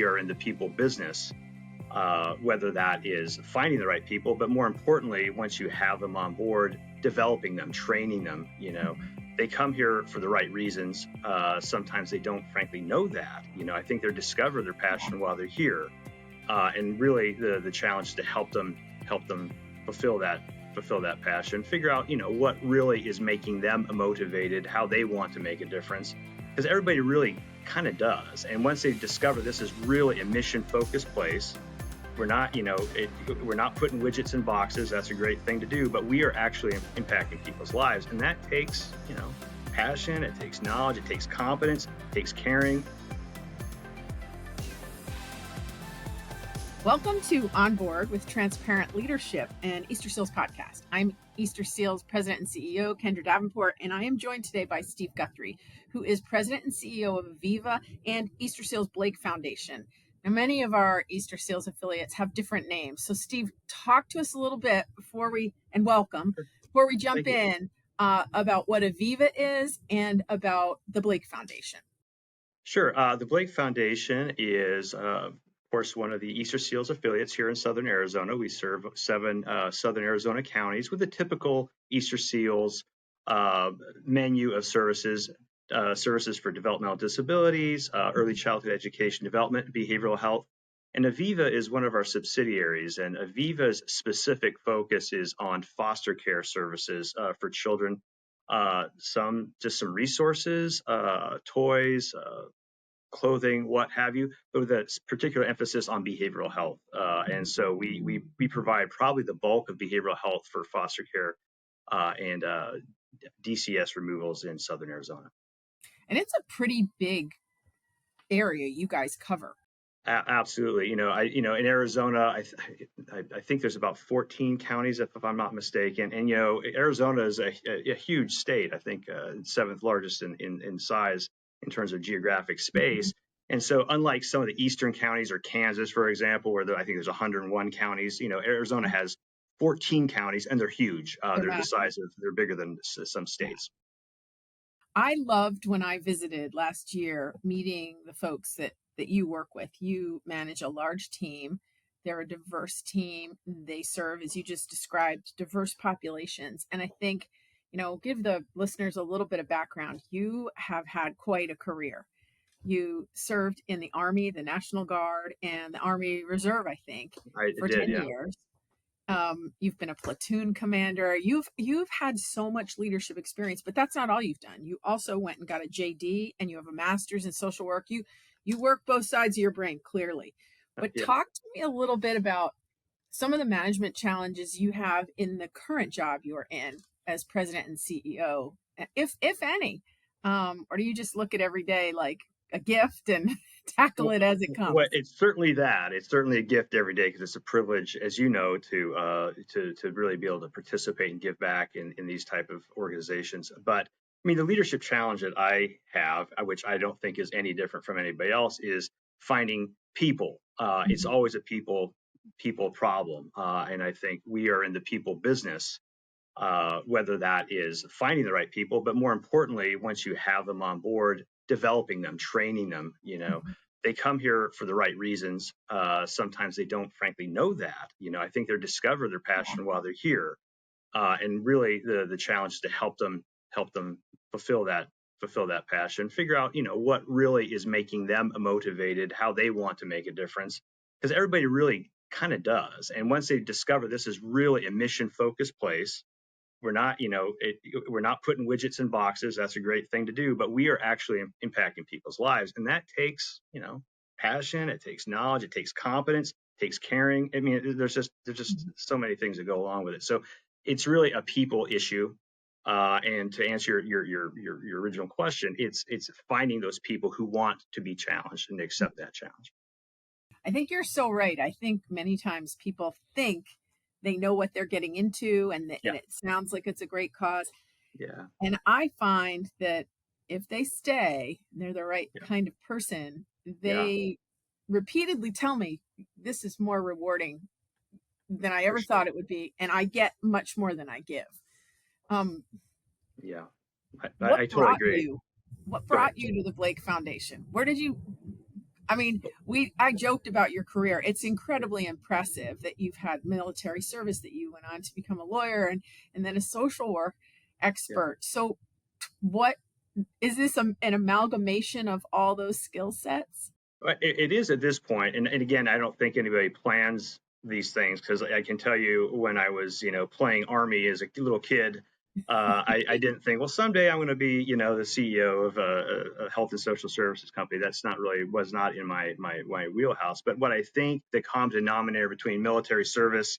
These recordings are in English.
we are in the people business, whether that is finding the right people, but more importantly, once you have them on board, developing them, training them. They come here for the right reasons. Sometimes they don't frankly know that. I think they discover their passion while they're here. And really the challenge is to help them fulfill that passion, figure out, what really is making them motivated, how they want to make a difference. Because everybody really kind of does. And once they discover this is really a mission-focused place, we're not, we're not putting widgets in boxes. That's a great thing to do, but we are actually impacting people's lives. And that takes, passion, it takes knowledge, it takes competence, it takes caring. Welcome to On Board with Transparent Leadership, an Easterseals podcast. I'm Easterseals President and CEO Kendra Davenport, and I am joined today by Steve Guthrie, who is President and CEO of Aviva and Easterseals Blake Foundation. Now, many of our Easterseals affiliates have different names. So, Steve, talk to us a little bit before we jump in about what Aviva is and about the Blake Foundation. Sure. The Blake Foundation is of course, one of the Easterseals affiliates here in Southern Arizona. We serve 7 Southern Arizona counties with a typical Easterseals menu of services for developmental disabilities, early childhood education development, behavioral health. And Aviva is one of our subsidiaries, and Aviva's specific focus is on foster care services for children. Some resources, toys, clothing, what have you, but with a particular emphasis on behavioral health. And so we provide probably the bulk of behavioral health for foster care and DCS removals in Southern Arizona. And it's a pretty big area you guys cover. Absolutely. In Arizona, I think there's about 14 counties, if I'm not mistaken. And, Arizona is a huge state, I think 7th largest in size in terms of geographic space. And so unlike some of the eastern counties or Kansas, for example, where I think there's 101 counties, Arizona has 14 counties and they're huge. They're bigger than some states. I loved when I visited last year meeting the folks that you work with. You manage a large team. They're a diverse team. They serve, as you just described, diverse populations. And I think, give the listeners a little bit of background. You have had quite a career. You served in the Army, the National Guard, and the Army Reserve, I think, for 10 years. You've been a platoon commander. You've had so much leadership experience, but that's not all you've done. You also went and got a JD, and you have a master's in social work. You work both sides of your brain, clearly. But talk to me a little bit about some of the management challenges you have in the current job you're in as president and CEO, if any, or do you just look at every day like a gift and tackle it as it comes? Well, it's certainly that. It's certainly a gift every day because it's a privilege, as you know, to really be able to participate and give back in these type of organizations. But I mean, the leadership challenge that I have, which I don't think is any different from anybody else, is finding people. It's always a people problem, and I think we are in the people business. Whether that is finding the right people, but more importantly, once you have them on board, developing them, training them, they come here for the right reasons. Sometimes they don't frankly know that. I think they discover their passion while they're here. And really the challenge is to help them fulfill that passion, figure out, what really is making them motivated, how they want to make a difference. Because everybody really kind of does. And once they discover this is really a mission-focused place, we're not, we're not putting widgets in boxes. That's a great thing to do, but we are actually impacting people's lives. And that takes, passion, it takes knowledge, it takes competence, it takes caring. I mean, there's just so many things that go along with it. So it's really a people issue. And to answer your original question, it's finding those people who want to be challenged and accept that challenge. I think you're so right. I think many times people think they know what they're getting into, and it sounds like it's a great cause. Yeah. And I find that if they stay, they're the right kind of person, they repeatedly tell me this is more rewarding than I ever thought it would be. And I get much more than I give. I totally agree. What brought you to the Blake Foundation? Where did you, I mean, I joked about your career. It's incredibly impressive that you've had military service, that you went on to become a lawyer and then a social work Yeah. expert. So what is this an amalgamation of all those skill sets? It is at this point, and again, I don't think anybody plans these things because I can tell you when I was, playing Army as a little kid, I didn't think, well, someday I'm going to be, the CEO of a health and social services company. That's not really was not in my wheelhouse. But what I think the common denominator between military service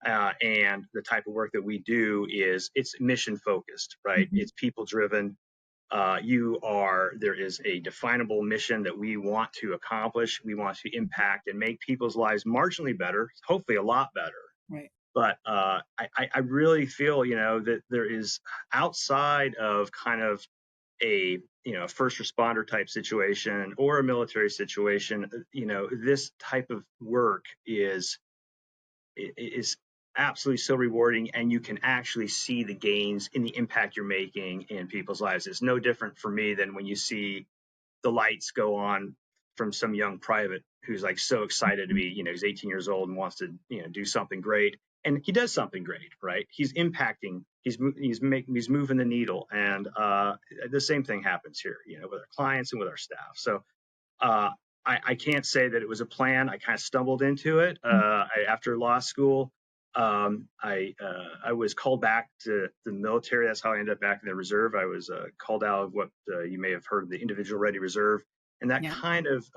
and the type of work that we do is it's mission focused, right? Mhm. It's people driven. There is a definable mission that we want to accomplish. We want to impact and make people's lives marginally better, hopefully a lot better. Right. But I really feel, that there is outside of kind of a, first responder type situation or a military situation, this type of work is absolutely so rewarding, and you can actually see the gains in the impact you're making in people's lives. It's no different for me than when you see the lights go on from some young private who's like so excited to Mhm. be, he's 18 years old and wants to, do something great, and he does something great, right? He's impacting, he's moving the needle, and the same thing happens here, with our clients and with our staff. So uh, I can't say that it was a plan. I kind of stumbled into it after law school. I was called back to the military. That's how I ended up back in the reserve. I was called out of what you may have heard of the individual ready reserve, and that Yeah. kind of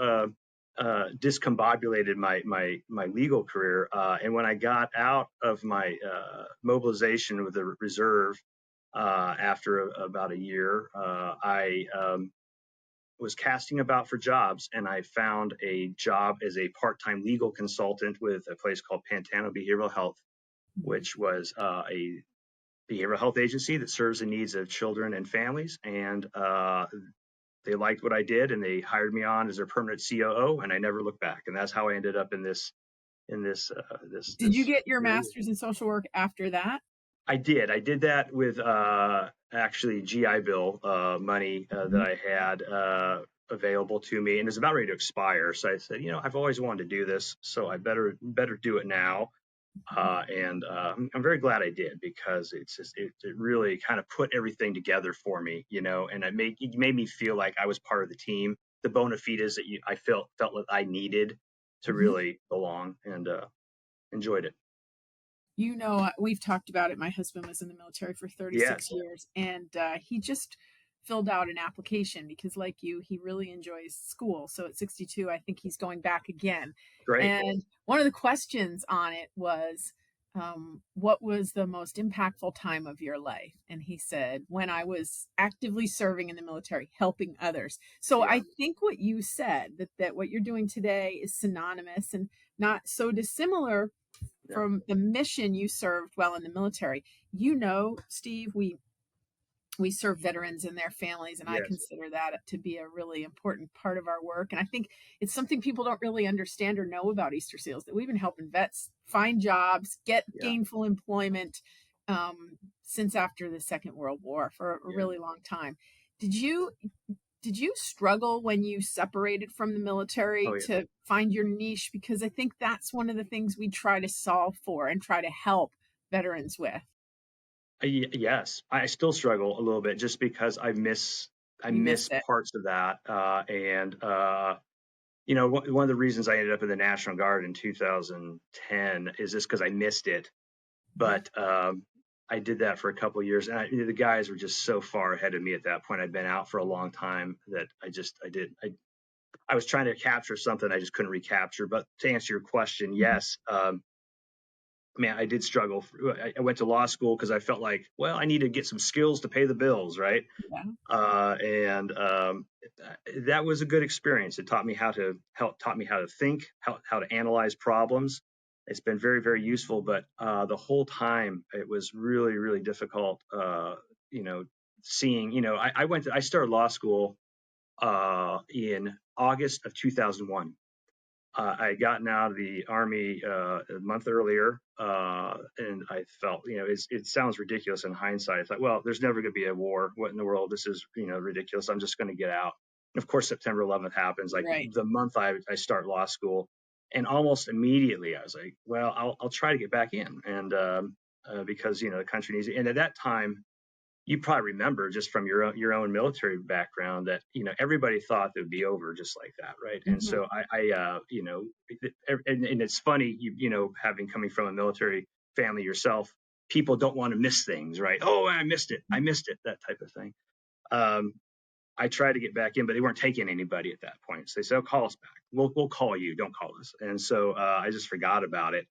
discombobulated my legal career. And when I got out of my mobilization with the reserve after about a year, I was casting about for jobs, and I found a job as a part-time legal consultant with a place called Pantano Behavioral Health, Mhm. which was a behavioral health agency that serves the needs of children and families. And they liked what I did, and they hired me on as their permanent COO, and I never looked back. And that's how I ended up in Did you this get your career. master's in social work after that? I did. I did that with actually GI Bill money that Mhm. I had available to me, and it was about ready to expire. So I said, I've always wanted to do this, so I better do it now. And I'm very glad I did, because it really kind of put everything together for me, and it made me feel like I was part of the team, the bona fides that I felt that I needed to Mhm. really belong, and enjoyed it. We've talked about it. My husband was in the military for 36 Yes, years, and he just filled out an application because, like you, he really enjoys school. So at 62, I think he's going back again. great. And one of the questions on it was, what was the most impactful time of your life? And he said, when I was actively serving in the military, helping others. So Yeah, I think what you said, that what you're doing today is synonymous and not so dissimilar yeah, from the mission you served while in the military. Steve, we serve veterans and their families, and I yes, consider that to be a really important part of our work. And I think it's something people don't really understand or know about Easterseals, that we've been helping vets find jobs, get yeah, gainful employment since after the Second World War for a yeah. really long time. Did you did you struggle when you separated from the Oh military yeah. to find your niche? Because I think that's one of the things we try to solve for and try to help veterans with. Yes, I still struggle a little bit just because I You miss miss it. parts of that, and one of the reasons I ended up in the National Guard in 2010 is just because I missed it. Mhm. But I did that for a couple of years, and the guys were just so far ahead of me at that point. I'd been out for a long time that I was trying to capture something I just couldn't recapture. But to answer your question, Mhm. yes, man, I did struggle. I went to law school because I felt like, well, I need to get some skills to pay the bills, right? Yeah. And that was a good experience. It taught me how to think, how to analyze problems. It's been very, very useful. But the whole time, it was really, really difficult. You know, seeing, I started law school in August of 2001. I had gotten out of the Army a month earlier, and I felt, it sounds ridiculous in hindsight. It's like, well, there's never going to be a war. What in the world? This is, ridiculous. I'm just going to get out. Of course, September 11th happens, like Right. the month I start law school, and almost immediately I was like, well, I'll try to get back in, and because the country needs it. And at that time, you probably remember just from your own military background that everybody thought it would be over just like that, right? And Mm-hmm. so and it's funny, having coming from a military family yourself, people don't want to miss things, right? Oh, I missed it, that type of thing. um I tried to get back in, but they weren't taking anybody at that point. So they said, "Oh, call us back. We'll call you. Don't call us." And so I just forgot about it.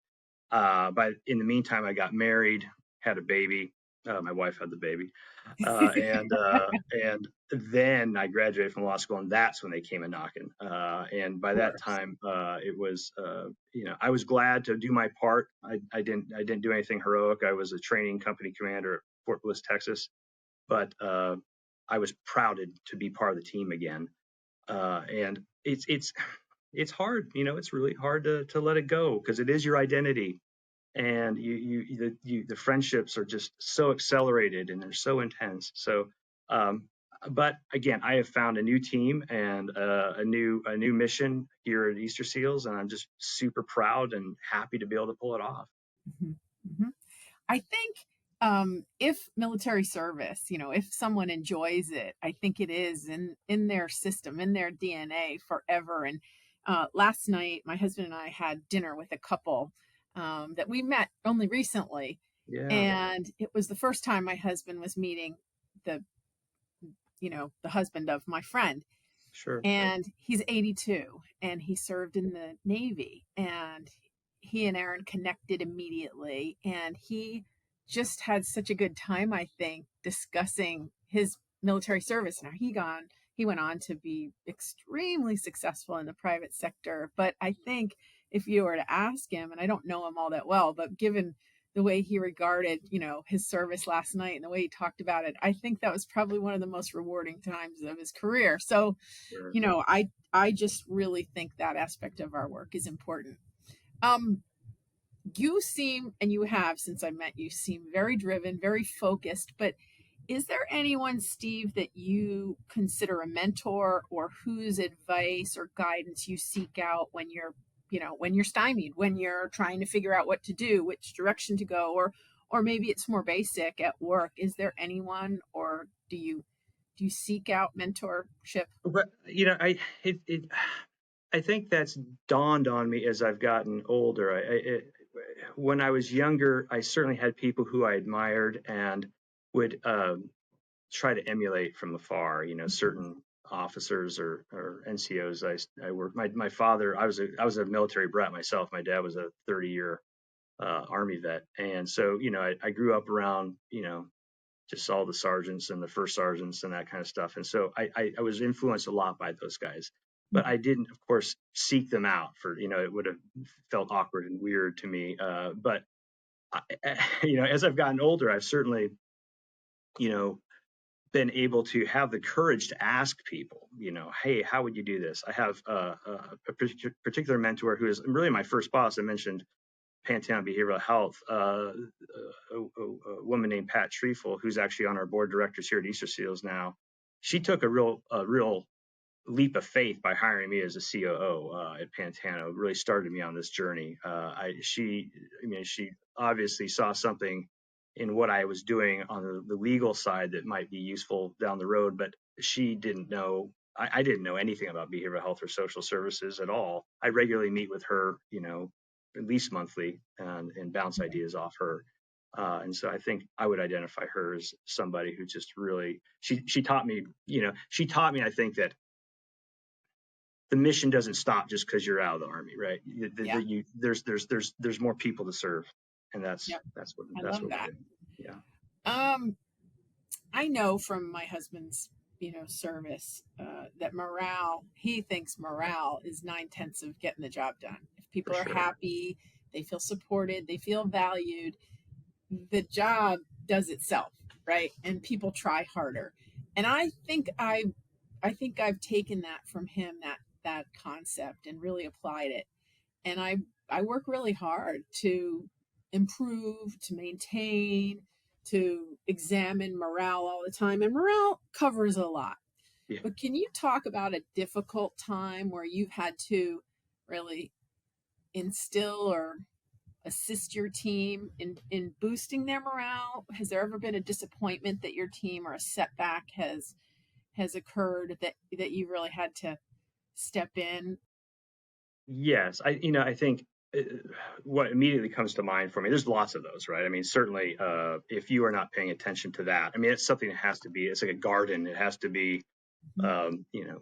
But in the meantime, I got married, had a baby. My wife had the baby, and then I graduated from law school, and that's when they came a knocking. And by Of that course. time, it was I was glad to do my part. I didn't do anything heroic. I was a training company commander at Fort Bliss, Texas, but I was proud to be part of the team again. And it's hard. It's really hard to let it go because it is your identity, and the friendships are just so accelerated and they're so intense. So, um, but again, I have found a new team and a new mission here at Easter Seals, and I'm just super proud and happy to be able to pull it off. Hmm. Hmm. I think if military service, if someone enjoys it, I think it is in their system, in their DNA forever. And last night, my husband and I had dinner with a couple that we met only recently, Yeah, and it was the first time my husband was meeting the the husband of my friend, sure. and he's 82 and he served in the Navy, and he and Aaron connected immediately, and he just had such a good time, I think, discussing his military service. Now he went on to be extremely successful in the private sector, but I think if you were to ask him, and I don't know him all that well, but given the way he regarded, his service last night and the way he talked about it, I think that was probably one of the most rewarding times of his career. So, Sure. I just really think that aspect of our work is important. Um, you seem, and you have since I met you, seem very driven, very focused. But is there anyone, Steve, that you consider a mentor or whose advice or guidance you seek out when you're stymied, when you're trying to figure out what to do, which direction to go, or maybe it's more basic at work? Is there anyone, or do you seek out mentorship? But I think that's dawned on me as I've gotten older. When I was younger, I certainly had people who I admired and would try to emulate from afar. Certain officers or NCOs. I worked. My father. I was a military brat myself. My dad was a 30-year Army vet, and so I grew up around just all the sergeants and the first sergeants and that kind of stuff. And so I was influenced a lot by those guys, but I didn't, of course, seek them out for, it would have felt awkward and weird to me. But, as I've gotten older, I've certainly, you know, been able to have the courage to ask people, hey, how would you do this? I have a particular mentor who is really my first boss. I mentioned Pantheon Behavioral Health, a woman named Pat Trefoil, who's actually on our board of directors here at Easter Seals now. She took a real leap of faith by hiring me as a COO at Pantano. It really started me on this journey. She obviously saw something in what I was doing on the legal side that might be useful down the road, but she didn't know. I didn't know anything about behavioral health or social services at all. I regularly meet with her, at least monthly, and bounce ideas off her. And so I think I would identify her as somebody who just really she taught me, I think that the mission doesn't stop just because you're out of the Army, right? Yeah. There's more people to serve, and that's Yep. that's what I that's love what we that. do. Yeah, Um, I know from my husband's, service, that he thinks morale is 9/10 of getting the job done. If for people are sure. happy, they feel supported, they feel valued, the job does itself, right? And people try harder. And I think I've taken that from him, that concept, and really applied it. And I work really hard to improve, to maintain, to examine morale all the time. And morale covers a lot. Yeah. But can you talk about a difficult time where you've had to really instill or assist your team in boosting their morale? Has there ever been a disappointment that your team or a setback has occurred that you really had to step in? Yes, I think uh, what immediately comes to mind for me, there's lots of those, right? I mean, certainly, if you are not paying attention to that, I mean, it's something that has to be, it's like a garden. It has to be, Mhm. you know,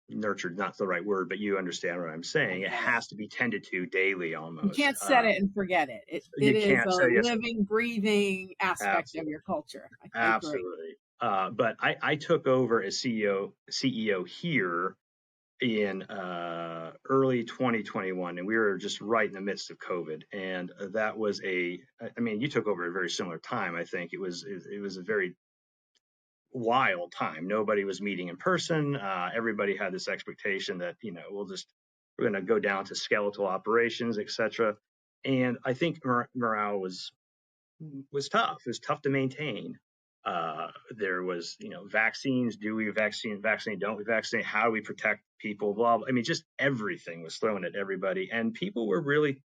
nurtured, not the right word, but you understand what I'm I saying. It get it. has to be tended to daily You almost. can't set it and forget it. It You is can't a say yes, living, breathing aspect of absolutely, your culture. I agree. absolutely. But I took over as CEO here in early 2021, and we were just right in the midst of COVID. And that was I mean, you took over at a very similar time. I think it was a very wild time. Nobody was meeting in person. Everybody had this expectation that, we're going to go down to skeletal operations, etc. And I think morale was tough. It was tough to maintain. There was, vaccines. Do we vaccinate? Don't we vaccinate? How do we protect people? Blah, blah. I mean, just everything was thrown at everybody, and people were really,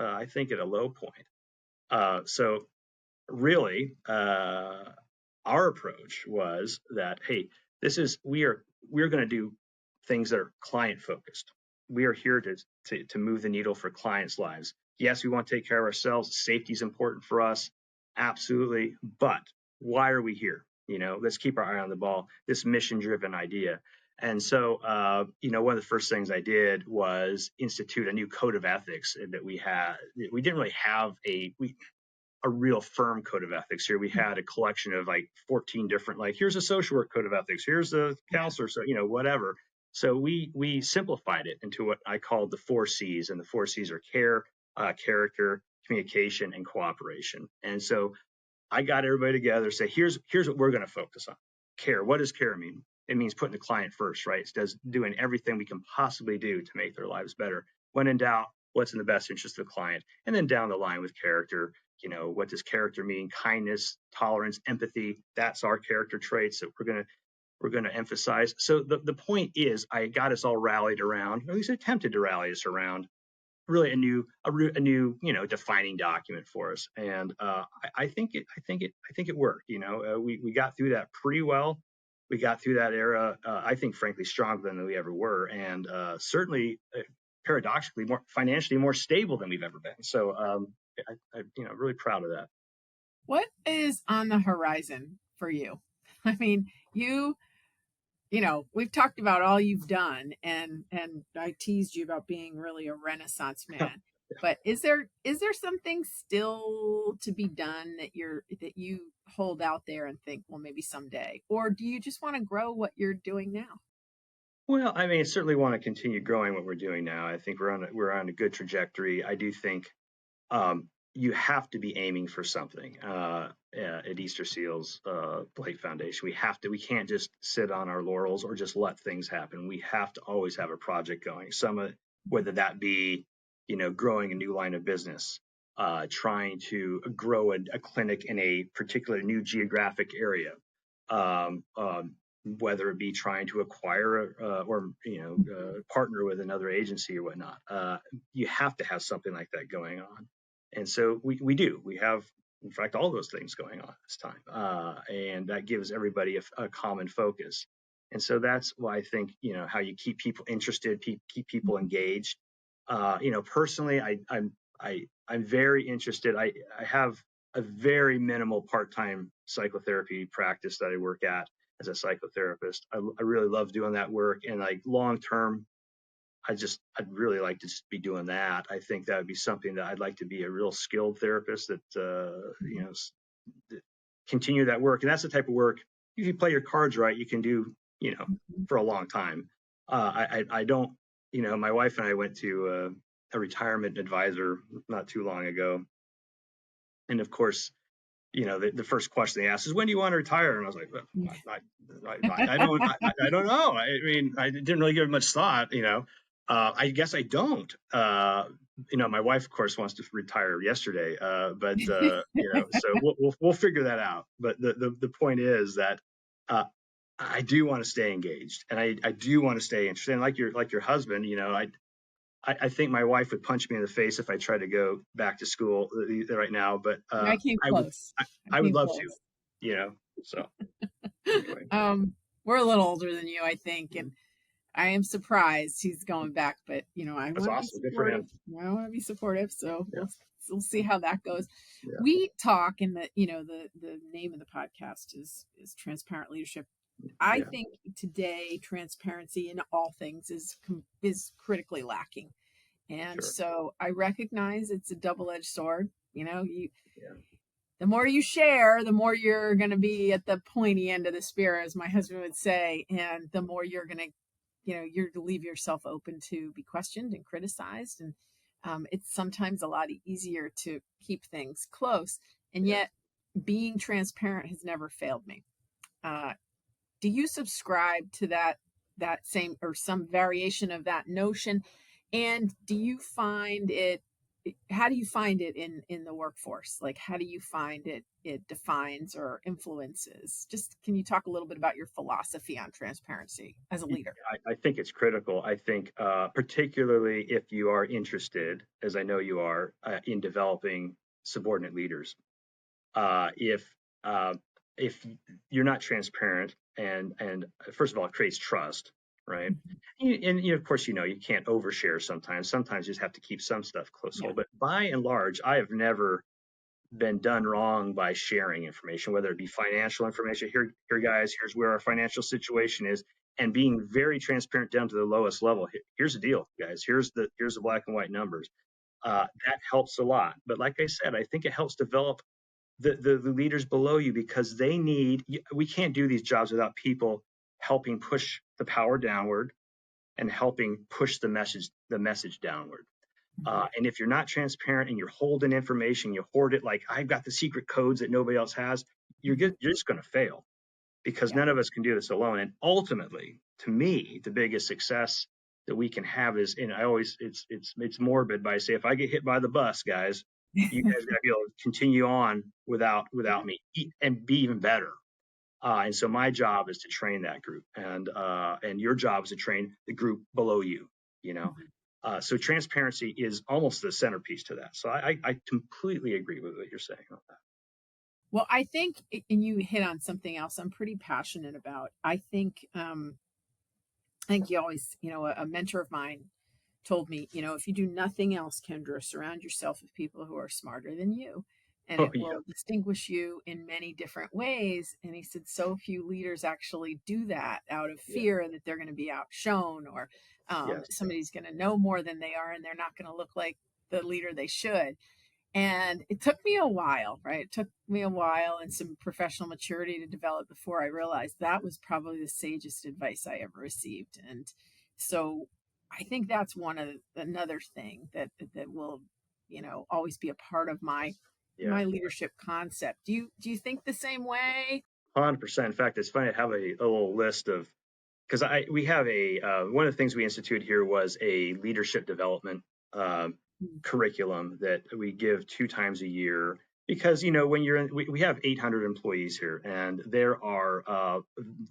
I think, at a low point. So really, our approach was that, hey, we're going to do things that are client focused. We are here to move the needle for clients' lives. Yes, we want to take care of ourselves. Safety is important for us, absolutely. But why are we here? Let's keep our eye on the ball. This mission-driven idea. And so, one of the first things I did was institute a new code of ethics that we had. We didn't really have a real firm code of ethics here. We had a collection of like 14 different, like, here's a social work code of ethics, here's a counselor, so whatever. So we simplified it into what I called the 4 C's, and the 4 C's are care, character, communication, and cooperation. And so I got everybody together, say, here's what we're going to focus on. Care. What does care mean? It means putting the client first, right? It does doing everything we can possibly do to make their lives better. When in doubt, what's in the best interest of the client? And then down the line with character, what does character mean? Kindness, tolerance, empathy. That's our character traits that we're gonna emphasize. So the point is, I got us all rallied around, or at least attempted to rally us around, really a new defining document for us. And I think it worked. We got through that pretty well. We got through that era, I think, frankly, stronger than we ever were, and certainly, paradoxically, more financially more stable than we've ever been. So really proud of that. What is on the horizon for you? I mean, we've talked about all you've done, and I teased you about being really a renaissance man. But is there something still to be done that you hold out there and think, well, maybe someday? Or do you just want to grow what you're doing now? Well, I mean, I certainly want to continue growing what we're doing now. I think we're on a good trajectory. I do think you have to be aiming for something at Easterseals Blake Foundation. We can't just sit on our laurels or just let things happen. We have to always have a project going. Whether that be, growing a new line of business, trying to grow a clinic in a particular new geographic area, um, um, whether it be trying to acquire or partner with another agency or whatnot. You have to have something like that going on. And so we do. We have, in fact, all those things going on at this time. And that gives everybody a common focus. And so that's why I think, how you keep people interested, keep people engaged. Personally, I'm very interested. I have a very minimal part-time psychotherapy practice that I work at as a psychotherapist. I really love doing that work. And like long term, I'd really like to just be doing that. I think that would be something that I'd like to be a real skilled therapist that, continue that work. And that's the type of work, if you play your cards right, you can do, for a long time. I don't, my wife and I went to a retirement advisor not too long ago. And of course, the first question they asked is, when do you want to retire? And I was like, well, I don't know. I mean, I didn't really give it much thought, I guess I don't. My wife, of course, wants to retire yesterday, but so we'll figure that out. But the point is that I do want to stay engaged, and I do want to stay interested. And like your husband, I think my wife would punch me in the face if I tried to go back to school right now, but I came I would close. I I would came love to, close. So anyway, We're a little older than you, I think, and I am surprised he's going back, but I that's want to be awesome. Good for supportive. him. I want to be supportive, so Yeah, we'll see how that goes. yeah, We talk, and the name of the podcast is Transparent Leadership. I yeah, think today transparency in all things is critically lacking, and sure. so I recognize it's a double-edged sword. You Yeah, the more you share, the more you're going to be at the pointy end of the spear, as my husband would say, and the more you're going to you're to leave yourself open to be questioned and criticized. And it's sometimes a lot easier to keep things close. And yeah. yet, being transparent has never failed me. Uh, do you subscribe to that same or some variation of that notion? And do you find it? How do you find it in the workforce? Like, how do you find it defines or influences? Just can you talk a little bit about your philosophy on transparency as a leader? I think it's critical. I think, particularly if you are interested, as I know you are, in developing subordinate leaders. If uh, if you're not transparent, and first of all, it creates trust, right? Mhm. And of course, you can't overshare sometimes. Sometimes you just have to keep some stuff close Yeah. hold. But by and large, I have never been done wrong by sharing information, whether it be financial information. Here, guys, here's where our financial situation is, and being very transparent down to the lowest level. Here's the deal, guys. Here's the black and white numbers. That helps a lot. But like I said, I think it helps develop the leaders below you, because we can't do these jobs without people helping push the power downward and helping push the message downward. Mhm. And if you're not transparent and you're holding information, you hoard it like I've got the secret codes that nobody else has, Mhm. you're just going to fail, because Yeah. none of us can do this alone. And ultimately, to me, the biggest success that we can have is, and I always, it's morbid, but I say, if I get hit by the bus, guys, you guys got to be able to continue on without me and be even better. And so my job is to train that group, and your job is to train the group below you. You know, Mhm. so transparency is almost the centerpiece to that. So I completely agree with what you're saying on that. Well, I think, and you hit on something else I'm pretty passionate about. I think you always, a mentor of mine told me, if you do nothing else, Kendra, surround yourself with people who are smarter than you, and Oh it yeah, will distinguish you in many different ways. And he said, so few leaders actually do that out of yeah, fear that they're going to be outshone, or yes, somebody's going to know more than they are, and they're not going to look like the leader they should. And it took me a while, right? It took me a while and some professional maturity to develop before I realized that was probably the sagest advice I ever received. And so I think that's another thing that will, always be a part of yeah, my leadership concept. Do you think the same way? 100%. In fact, it's funny. I have a little list of, because I we have one of the things we instituted here was a leadership development um, Mm. curriculum that we give 2 times a year, because when we have 800 employees here, and there are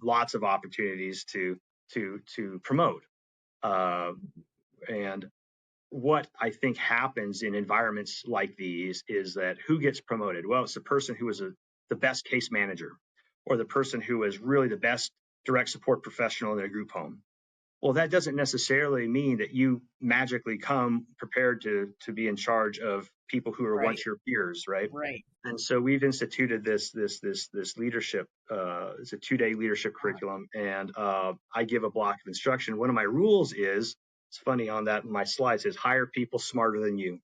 lots of opportunities to promote. Uh, and what I think happens in environments like these is that who gets promoted? Well, it's the person who is the best case manager, or the person who is really the best direct support professional in a group home. Well, that doesn't necessarily mean that you magically come prepared to be in charge of people who are Right, once your peers, right? right. And so we've instituted this leadership. It's a 2-day leadership curriculum, and I give a block of instruction. One of my rules is, it's funny, on that my slide says, hire people smarter than you.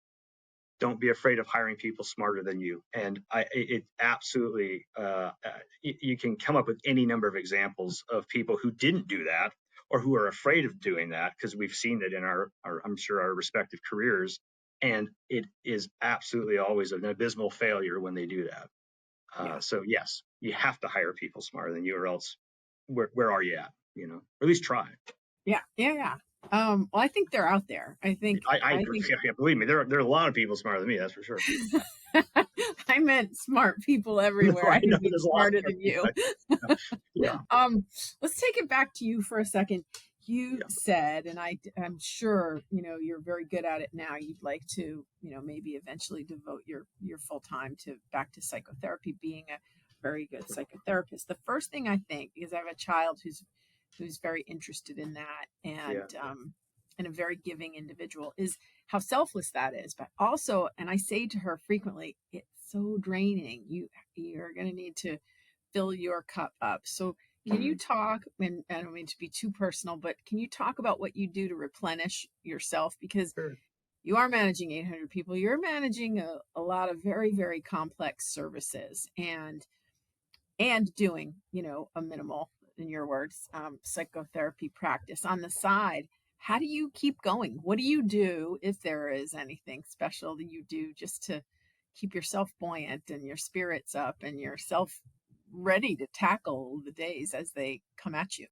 Don't be afraid of hiring people smarter than you. And it absolutely, you can come up with any number of examples of people who didn't do that, or who are afraid of doing that, because we've seen it in our I'm sure, our respective careers. And it is absolutely always an abysmal failure when they do that. Yeah, So yes, you have to hire people smarter than you, or else where are you at? Or at least try. yeah, yeah, yeah. Well, I think they're out there. I think I I think believe me, there are a lot of people smarter than me, that's for sure. I meant smart people No, everywhere. I I know can be there's a lot of smarter smart than people. you. Yeah, Let's take it back to you for a second. You yeah, said, and I'm sure you're very good at it now. You'd like to, maybe eventually devote your full time to back to psychotherapy, being a very good psychotherapist. The first thing I think, because I have a child who's very interested in that, yeah. and a very giving individual, is how selfless that is. But also, and I say to her frequently, it's so draining. You're going to need to fill your cup up. So can you talk, and I don't mean to be too personal, but can you talk about what you do to replenish yourself? Because Sure. you are managing 800 people. You're managing a lot of very, very complex services, and doing, a minimal, in your words, psychotherapy practice on the side. How do you keep going? What do you do, if there is anything special that you do, just to keep yourself buoyant and your spirits up and yourself ready to tackle the days as they come at you?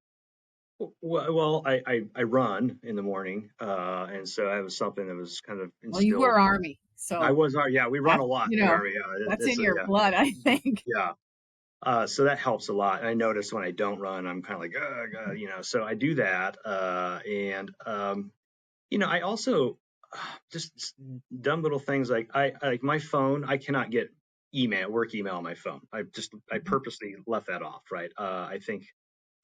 Well, I run in the morning, and so that was something that was kind of Well, you were instilled. Army, I so was, yeah, we run that's, a lot in the Army. Yeah, that's it's in your blood, I think. yeah. So that helps a lot. I notice when I don't run, I'm kind of like, oh, God, so I do that. And I also just dumb little things like like my phone. I cannot get work email on my phone. I Mhm. purposely left that off. Right. I think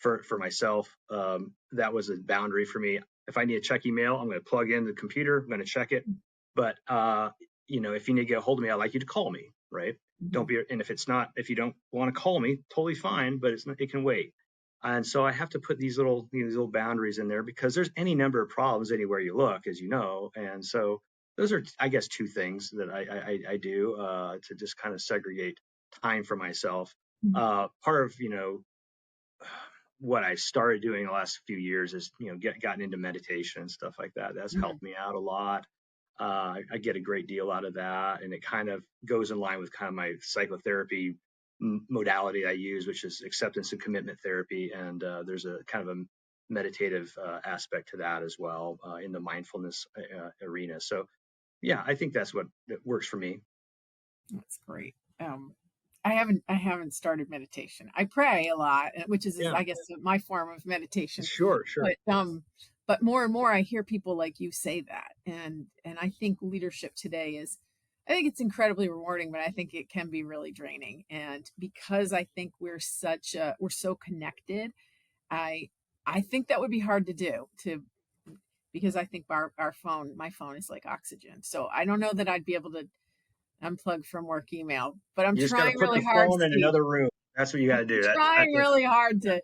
for myself, that was a boundary for me. If I need to check email, I'm going to plug in the computer. I'm going to check it. But if you need to get a hold of me, I'd like you to call me. Right. Don't Mhm. be. And if you don't want to call me, totally fine. But it can wait. And so I have to put these little boundaries in there because there's any number of problems anywhere you look, as you know. And so those are, I guess, two things that I do to just kind of segregate time for myself. Mhm. Part of what I started doing the last few years is gotten into meditation and stuff like that. That's Mhm. helped me out a lot. I get a great deal out of that, and it kind of goes in line with kind of my psychotherapy modality I use, which is acceptance and commitment therapy. And there's a kind of a meditative aspect to that as well in the mindfulness arena. So yeah, I think that's what that works for me. That's great. I haven't started meditation. I pray a lot, which is, Yeah, I guess, my form of meditation. sure. But more and more, I hear people like you say that, and I think leadership today is, I think it's incredibly rewarding, but I think it can be really draining. And because I think we're so connected, I I think that would be hard to do, because I think my phone is like oxygen. So I don't know that I'd be able to unplug from work email, but I'm You just got to trying put really the hard, phone in Steve. another room. That's what you got to do. Trying really hard Yeah, to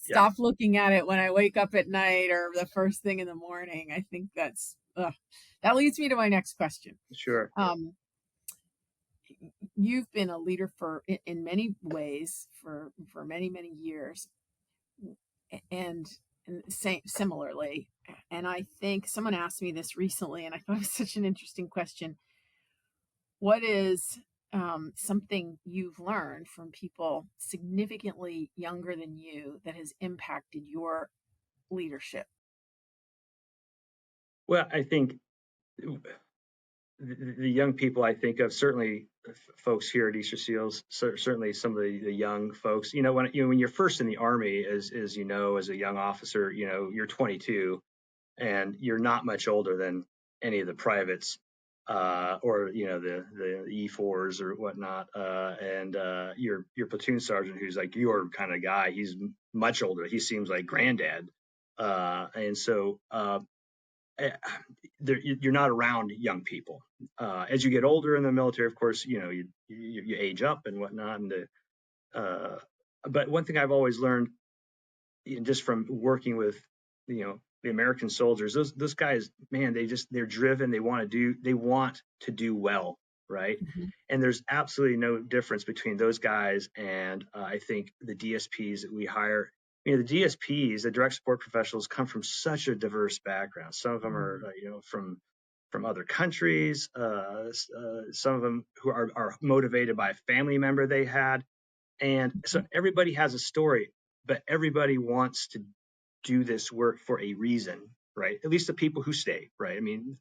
yeah, stop looking at it when I wake up at night or the first thing in the morning. I think that leads me to my next question. sure. Um, you've been a leader in many ways for many, many years, and similarly. And I think someone asked me this recently, and I thought it was such an interesting question. What is something you've learned from people significantly younger than you that has impacted your leadership? Well, I think the young people I think of, certainly folks here at Easter Seals, certainly some of the young folks. When you're first in the Army, as you know, as a young officer, you're 22 and you're not much older than any of the privates, or the E4s or whatnot, and your platoon sergeant, who's like your kind of guy, he's much older. He seems like granddad, and so you're not around young people. As you get older in the military, of course, you age up and whatnot. Uh, but one thing I've always learned, just from working with, the American soldiers, those guys, man, they're driven. They want to do well, right? Mhm. And there's absolutely no difference between those guys and I think the DSPs that we hire. The DSPs, the direct support professionals, come from such a diverse background. Some of them are, from other countries. Some of them who are motivated by a family member they had, and so everybody has a story, but everybody wants to do this work for a reason, right? At least the people who stay, right? I mean,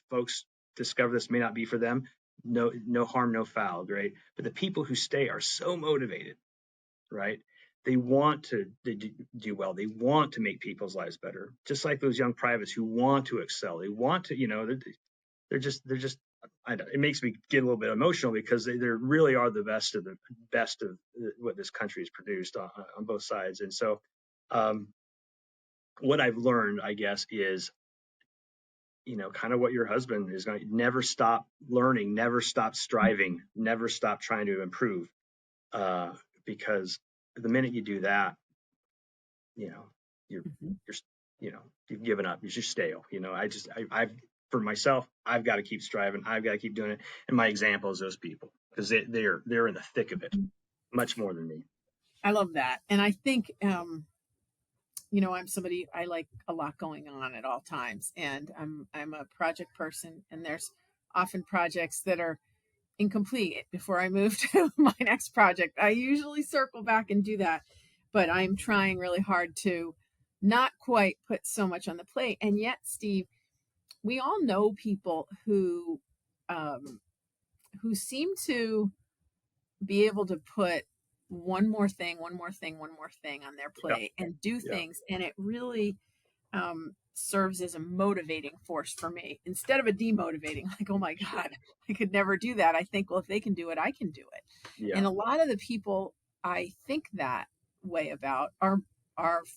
folks discover this may not be for them, no harm, no foul, right? But the people who stay are so motivated, right? They want to do well. They want to make people's lives better, just like those young privates who want to excel. They want to, they're just. I know, it makes me get a little bit emotional because they really are the best of what this country has produced on both sides. And so, um, what I've learned, I guess, is kind of what your husband is going to never stop learning, never stop striving, never stop trying to improve. Uh, because the minute you do that, you know, you're, Mhm. you're, you've given up. You're just stale. I've, for myself, I've got to keep striving. I've got to keep doing it. And my example is those people because they're in the thick of it much more than me. I love that. And I think, I'm somebody, I like a lot going on at all times. And I'm a project person, and there's often projects that are incomplete before I move to my next project. I usually circle back and do that, but I'm trying really hard to not quite put so much on the plate. And yet, Steve, we all know people um, who seem to be able to put one more thing, one more thing, one more thing on their Yeah, plate and do yeah, things, and it really serves as a motivating force for me instead of a demotivating. Like, oh my sure, God, I could never do that. I think, well, if they can do it, I can do it. yeah, And a lot of the people I think that way about are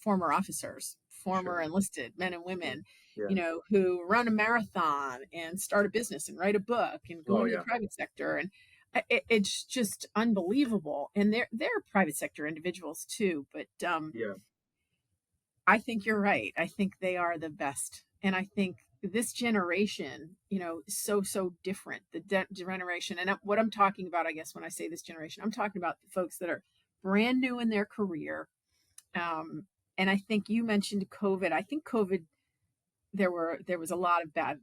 former officers, former sure, enlisted men and yeah, women, yeah. who run a marathon and start a business and write a book and go Oh into the yeah, private sector. And it's just unbelievable. And they're private sector individuals too. But yeah, I think you're right. I think they are the best. And I think this generation, is so different. The generation, and what I'm talking about, I guess, when I say this generation, I'm talking about the folks that are brand new in their career. Um, and I think you mentioned COVID. I think COVID, there was a lot of bad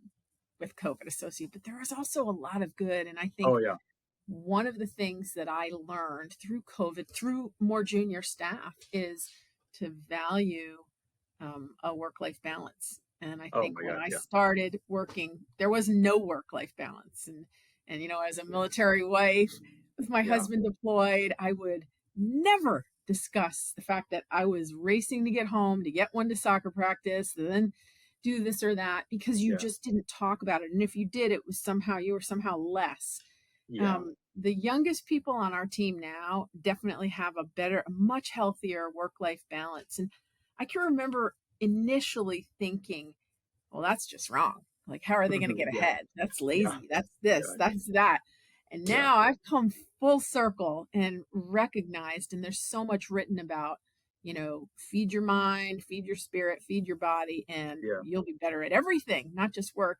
with COVID associated, but there was also a lot of good. And I think oh yeah, one of the things that I learned through COVID, through more junior staff, is to value a work life balance. And I oh think my when God, I yeah, started working, there was no work life balance. And as a military wife with my yeah, husband deployed, I would never discuss the fact that I was racing to get home, to get one to soccer practice, and then do this or that, because you yeah, just didn't talk about it. And if you did, it was somehow, you were somehow less. yeah. The youngest people on our team now definitely have a much healthier work life balance. And I can remember initially thinking, well, that's just wrong. Like, how are they going to get Yeah, ahead? That's yeah, lazy. That's this, yeah, that's that. And yeah, now I've come full circle and recognized, and there's so much written about, feed your mind, feed your spirit, feed your body, and yeah. you'll be better at everything, not just work.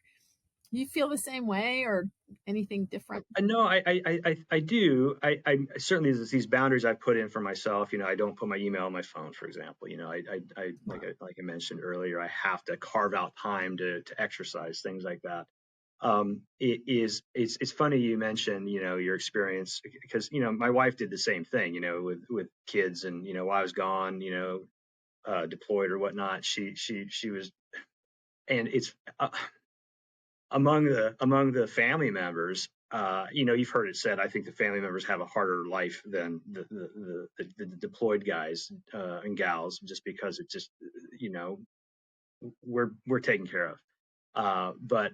You feel the same way or anything different? No, I do. I certainly there's these boundaries I put in for myself. I don't put my email on my phone, for example. Like I mentioned earlier, I have to carve out time to exercise, things like that. It's funny you mentioned, your experience because, my wife did the same thing, with kids and, while I was gone, deployed or whatnot. She was, and it's, among the family members, you've heard it said. I think the family members have a harder life than the deployed guys and gals, just because it's just you know we're taken care of. But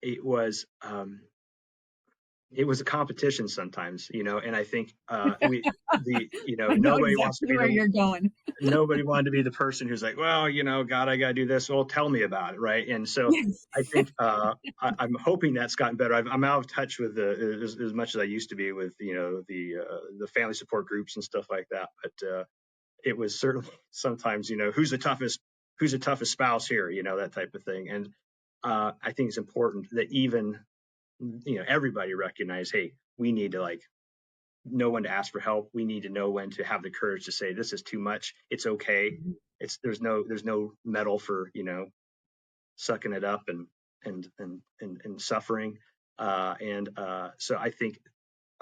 it was um, it was a competition sometimes, and I think we the I know nobody wants to exactly be where the you're going. nobody wanted to be the person who's like, well, God, I got to do this. Well, tell me about it, right? And so Yes. I think I'm hoping that's gotten better. I'm out of touch with as much as I used to be with the family support groups and stuff like that. But it was certainly sometimes who's the toughest spouse here, that type of thing. And I think it's important that even everybody recognize, hey, we need to know when to ask for help. We need to know when to have the courage to say this is too much. It's okay. Mhm. It's there's no medal for sucking it up and suffering. So I think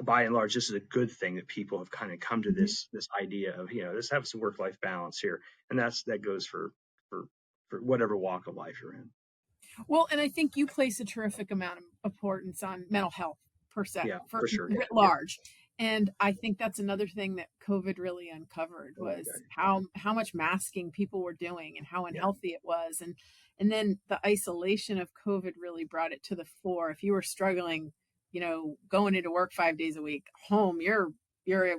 by and large this is a good thing that people have kind of come to Mhm. this idea of let's have some work life balance here, and that goes for for whatever walk of life you're in. Well, and I think you place a terrific amount of importance on mental health. percent Yeah, for for sure. writ Yeah. large. And I think that's another thing that COVID really uncovered Oh my was God. how much masking people were doing and how Yeah. unhealthy it was. And then the isolation of COVID really brought it to the fore. If you were struggling, going into work 5 days a week, home, you're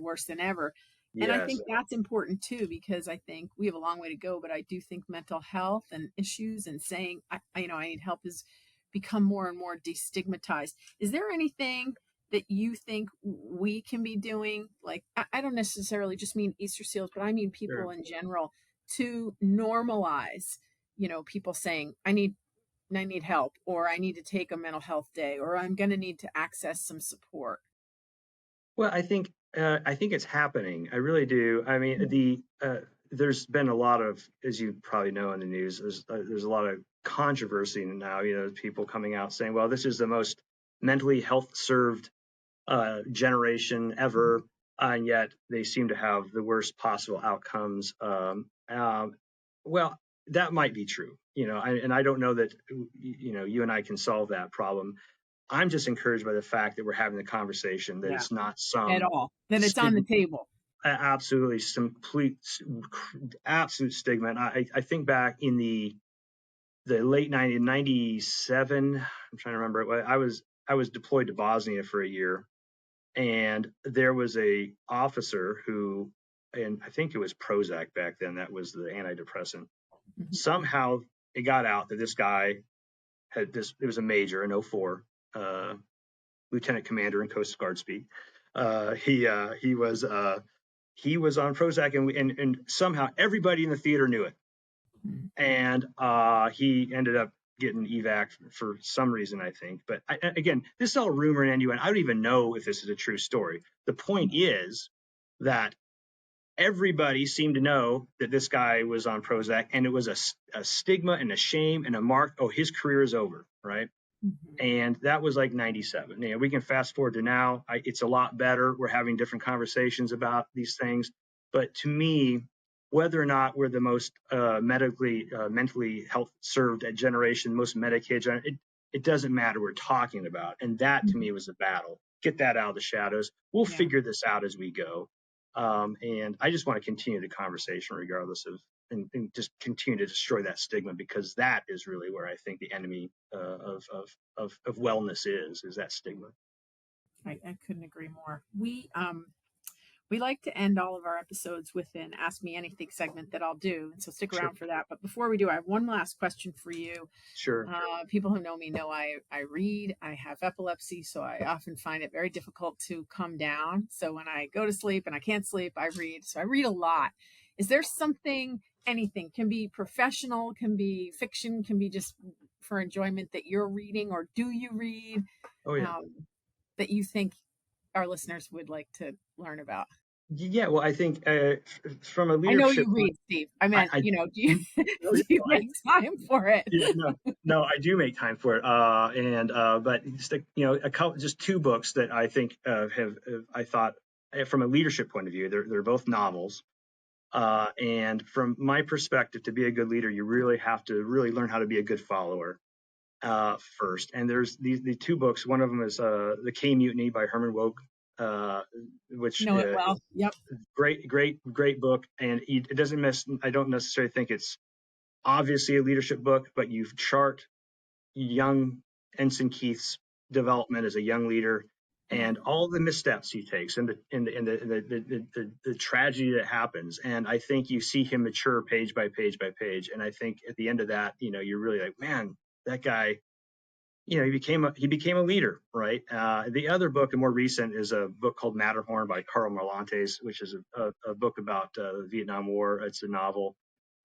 worse than ever. And I Yes. think that's important too, because I think we have a long way to go, but I do think mental health and issues and saying, I need help is become more and more destigmatized. Is there anything that you think we can be doing? Like, I don't necessarily just mean Easterseals, but I mean people Sure. in general to normalize, people saying, I need help, or I need to take a mental health day, or I'm going to need to access some support. Well, I think it's happening. I really do. I mean, Mhm. there's been a lot of, as you probably know in the news, there's a lot of controversy now. People coming out saying, "Well, this is the most mentally health served generation ever," and yet they seem to have the worst possible outcomes. Well, that might be true, and I don't know that you and I can solve that problem. I'm just encouraged by the fact that we're having the conversation, that Yeah, it's not at some all. That it's on the stigma, table. absolutely some complete, absolute stigma. And I think back in the late 90s, 97, I'm trying to remember. I was deployed to Bosnia for a year, and there was a officer who, and I think it was Prozac back then, that was the antidepressant. Mhm. Somehow it got out that this guy had this, it was a major in '04, uh, lieutenant commander in Coast Guard speak. He was on Prozac, and somehow everybody in the theater knew it, Mhm. and he ended up getting evac for some reason, I think. But again, this is all rumor and innuendo. I don't even know if this is a true story. The point is that everybody seemed to know that this guy was on Prozac, and it was a stigma and a shame and a mark. Oh, his career is over, right? Mhm. And that was like 97. We can fast forward to now. It's a lot better. We're having different conversations about these things. But to me, whether or not we're the most mentally health served generation, most medicated, it doesn't matter. We're talking about. And that to Mhm. me was a battle. Get that out of the shadows. We'll Yeah. figure this out as we go. And I just want to continue the conversation regardless of, and just continue to destroy that stigma, because that is really where I think the enemy of wellness is that stigma. I couldn't agree more. We like to end all of our episodes with an Ask Me Anything segment that I'll do. And so stick Sure, around for that. But before we do, I have one last question for you. sure. People who know me know I read. I have epilepsy, so I often find it very difficult to come down. So when I go to sleep and I can't sleep, I read. So I read a lot. Is there something, anything, can be professional, can be fiction, can be just for enjoyment, that you're reading, or do you read, Oh yeah. um, that you think our listeners would like to learn about? Yeah. Well, I think from a I know leadership you point, read, Steve. I meant, I do you no, do you I, make time for it? yeah, no, I do make time for it. And but just a couple, just two books that I think have I thought from a leadership point of view, they're both novels. And from my perspective, to be a good leader, you really have to really learn how to be a good follower first. And there's the two books. One of them is The K Mutiny by Herman Wouk, uh, which Know it well. Yep. great book. And it doesn't miss. I don't necessarily think it's obviously a leadership book, but you chart young Ensign Keith's development as a young leader, Yeah. and all the missteps he takes, and the tragedy that happens. And I think you see him mature page by page by page. And I think at the end of that, you're really like, man, that guy, he became a leader, right? The other book, and more recent, is a book called Matterhorn by Carl Marlantes, which is a book about the Vietnam War. It's a novel,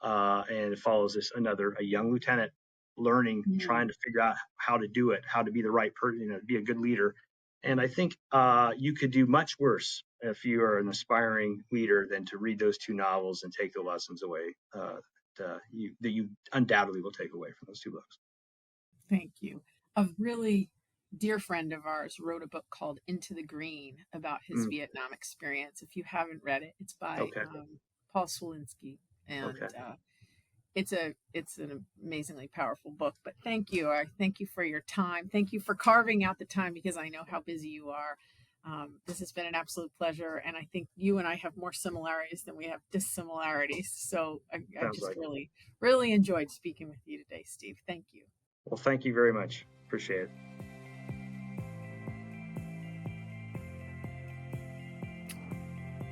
and it follows a young lieutenant learning, trying Mm. to figure out how to do it, how to be the right person, be a good leader. And I think you could do much worse if you are an aspiring leader than to read those two novels and take the lessons away that you undoubtedly will take away from those two books. Thank you. A really dear friend of ours wrote a book called Into the Green about his Mm, Vietnam experience. If you haven't read it, it's by okay. Paul Swilinski. And Okay. it's an amazingly powerful book. But thank you. I thank you for your time. Thank you for carving out the time, because I know how busy you are. This has been an absolute pleasure, and I think you and I have more similarities than we have dissimilarities. So I Sounds just like it. really enjoyed speaking with you today, Steve. Thank you. Well, thank you very much. Appreciate it.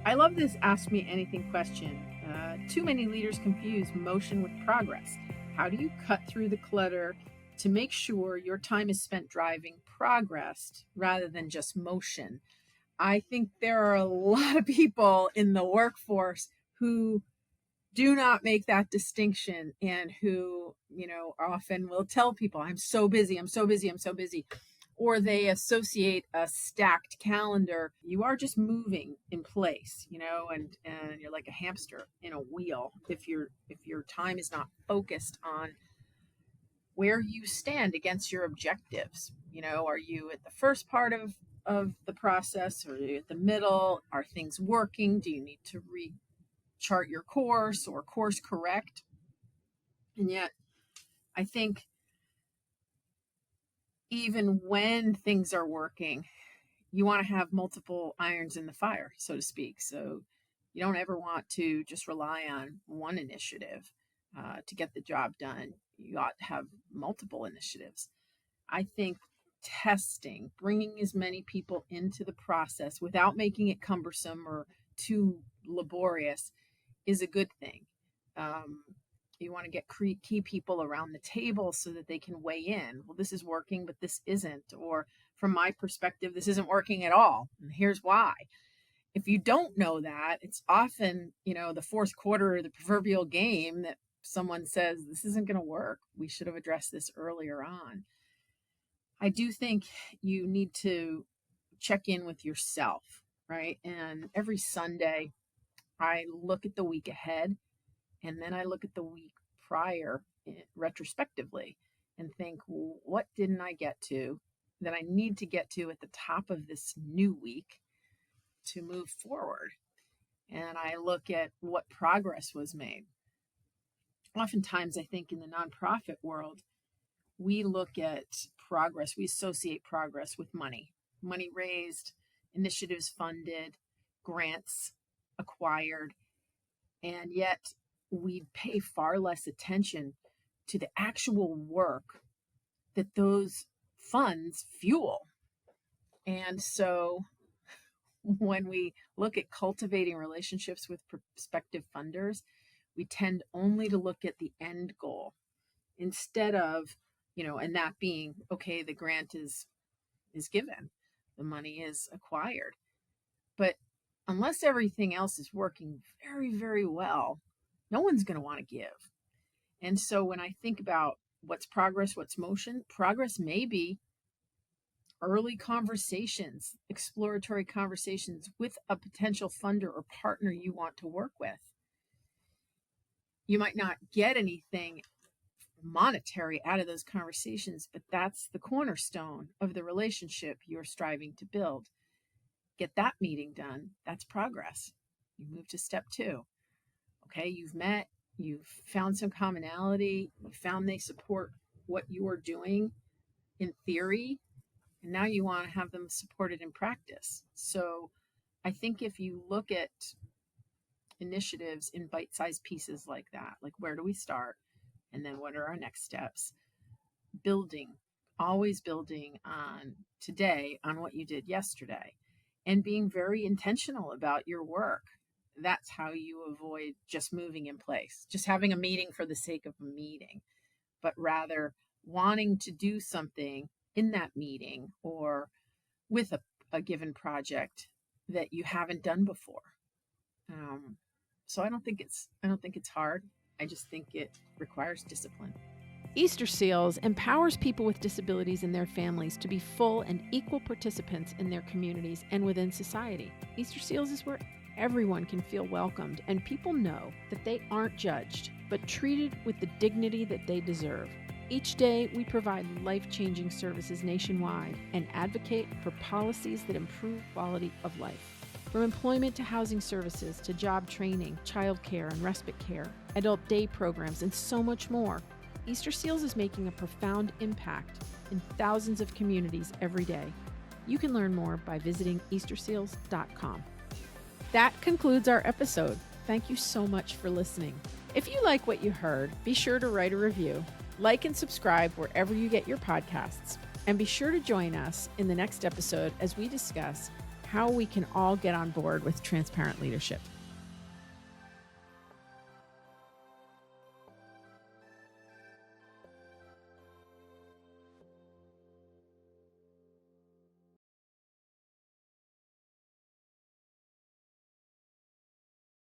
I love this Ask Me Anything question. Too many leaders confuse motion with progress. How do you cut through the clutter to make sure your time is spent driving progress rather than just motion? I think there are a lot of people in the workforce who do not make that distinction, and who, often will tell people, I'm so busy, I'm so busy, I'm so busy. Or they associate a stacked calendar. You are just moving in place, and you're like a hamster in a wheel if your time is not focused on where you stand against your objectives. Are you at the first part of the process, or are you at the middle? Are things working? Do you need to chart your course or course correct? And yet, I think even when things are working, you want to have multiple irons in the fire, so to speak. So you don't ever want to just rely on one initiative to get the job done. You ought to have multiple initiatives. I think testing, bringing as many people into the process without making it cumbersome or too laborious, is a good thing. You want to get key people around the table so that they can weigh in. Well, this is working, but this isn't. Or from my perspective, this isn't working at all, and here's why. If you don't know that, it's often, the fourth quarter of the proverbial game that someone says, this isn't going to work. We should have addressed this earlier on. I do think you need to check in with yourself, right? And every Sunday, I look at the week ahead, and then I look at the week prior retrospectively and think, what didn't I get to that I need to get to at the top of this new week to move forward? And I look at what progress was made. Oftentimes, I think in the nonprofit world, we look at progress, we associate progress with money raised, initiatives funded, grants acquired, and yet we pay far less attention to the actual work that those funds fuel. And so when we look at cultivating relationships with prospective funders, we tend only to look at the end goal instead of, and that being, okay, the grant is given, the money is acquired. But unless everything else is working very, very well, no one's going to want to give. And so when I think about what's progress, what's motion, progress may be early conversations, exploratory conversations with a potential funder or partner you want to work with. You might not get anything monetary out of those conversations, but that's the cornerstone of the relationship you're striving to build. Get that meeting done. That's progress. You move to step 2. Okay, you've met, you've found some commonality, you found they support what you're doing in theory, and now you want to have them supported in practice. So I think if you look at initiatives in bite-sized pieces like that, like where do we start? And then what are our next steps? Building, always building on today, on what you did yesterday, and being very intentional about your work. That's how you avoid just moving in place, just having a meeting for the sake of a meeting, but rather wanting to do something in that meeting or with a given project that you haven't done before. So I don't think it's hard. I just think it requires discipline. Easterseals empowers people with disabilities and their families to be full and equal participants in their communities and within society. Easterseals is where everyone can feel welcomed, and people know that they aren't judged, but treated with the dignity that they deserve. Each day, we provide life-changing services nationwide and advocate for policies that improve quality of life. From employment to housing services to job training, childcare, and respite care, adult day programs, and so much more. Easterseals is making a profound impact in thousands of communities every day. You can learn more by visiting Easterseals.com. That concludes our episode. Thank you so much for listening. If you like what you heard, be sure to write a review, like and subscribe wherever you get your podcasts, and be sure to join us in the next episode as we discuss how we can all get on board with transparent leadership.